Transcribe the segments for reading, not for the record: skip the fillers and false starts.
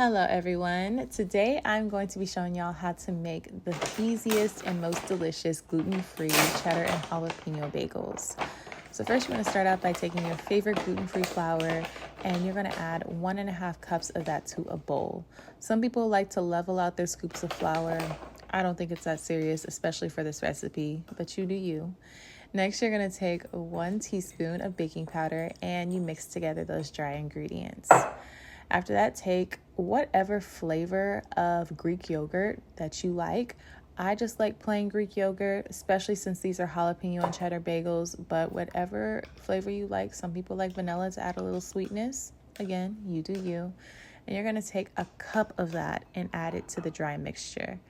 Hello everyone. Today I'm going to be showing y'all how to make the easiest and most delicious gluten-free cheddar and jalapeno bagels. So first you're going to start out by taking your favorite gluten-free flour and you're going to add 1.5 cups of that to a bowl. Some people like to level out their scoops of flour. I don't think it's that serious, especially for this recipe, but you do you. Next, you're going to take 1 teaspoon of baking powder and you mix together those dry ingredients. After that, take whatever flavor of Greek yogurt that you like. I just like plain Greek yogurt, especially since these are jalapeno and cheddar bagels, but whatever flavor you like. Some people like vanilla to add a little sweetness. Again, you do you. And you're going to take a cup of that and add it to the dry mixture.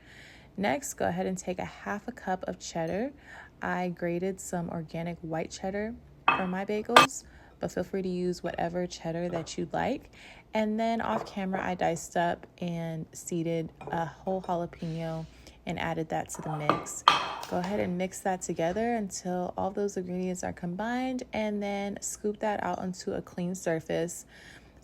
Next, go ahead and take a 1/2 cup of cheddar. I grated some organic white cheddar for my bagels, but feel free to use whatever cheddar that you like. And then off camera, I diced up and seeded a whole jalapeno and added that to the mix. Go ahead and mix that together until all those ingredients are combined, and then scoop that out onto a clean surface.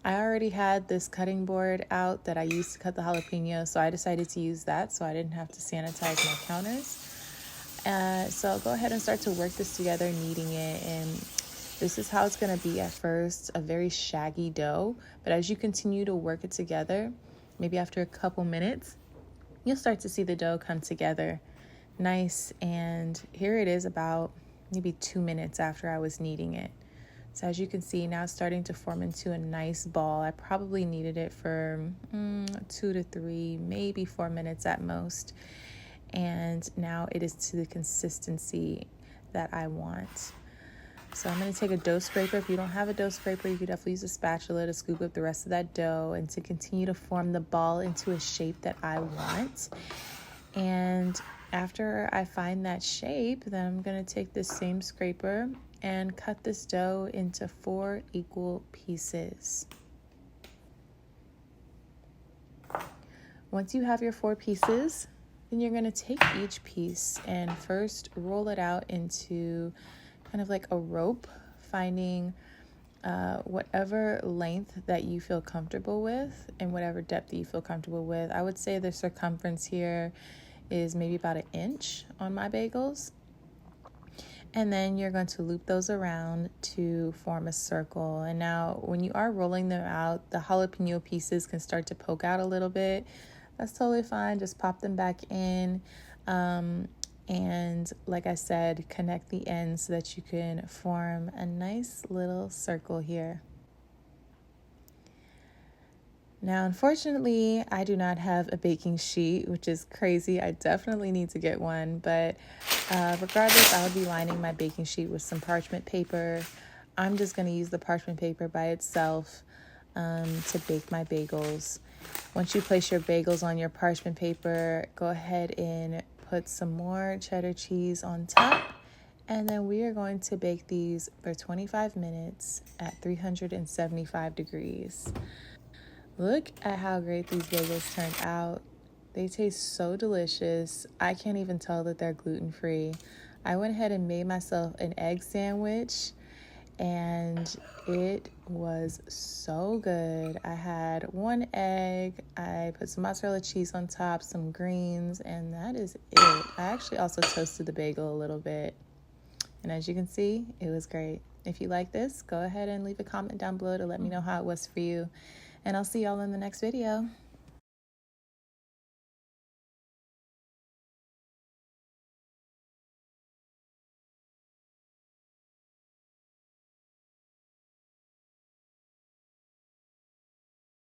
I already had this cutting board out that I used to cut the jalapeno, so I decided to use that so I didn't have to sanitize my counters. So go ahead and start to work this together, kneading it, and this is how it's going to be at first, a very shaggy dough. But as you continue to work it together, maybe after a couple minutes, you'll start to see the dough come together nice. And here it is about maybe 2 minutes after I was kneading it. So as you can see, now it's starting to form into a nice ball. I probably kneaded it for 2 to 3, maybe 4 minutes at most. And now it is to the consistency that I want. So I'm going to take a dough scraper. If you don't have a dough scraper, you could definitely use a spatula to scoop up the rest of that dough and to continue to form the ball into a shape that I want. And after I find that shape, then I'm going to take this same scraper and cut this dough into 4 equal pieces. Once you have your 4 pieces, then you're going to take each piece and first roll it out into kind of like a rope, finding whatever length that you feel comfortable with and whatever depth that you feel comfortable with. I would say the circumference here is maybe about 1 inch on my bagels. And then you're going to loop those around to form a circle. And now when you are rolling them out, the jalapeno pieces can start to poke out a little bit. That's totally fine. Just pop them back in. And like I said, connect the ends so that you can form a nice little circle here. Now, unfortunately, I do not have a baking sheet, which is crazy. I definitely need to get one, but regardless, I'll be lining my baking sheet with some parchment paper. I'm just going to use the parchment paper by itself to bake my bagels. Once you place your bagels on your parchment paper, go ahead and put some more cheddar cheese on top, and then we are going to bake these for 25 minutes at 375 degrees. Look at how great these bagels turned out. They taste so delicious. I can't even tell that they're gluten-free. I went ahead and made myself an egg sandwich, and it was so good. I had 1 egg, I put some mozzarella cheese on top, some greens, and that is it. I actually also toasted the bagel a little bit, and as you can see, it was great. If you like this, go ahead and leave a comment down below to let me know how it was for you, and I'll see y'all in the next video.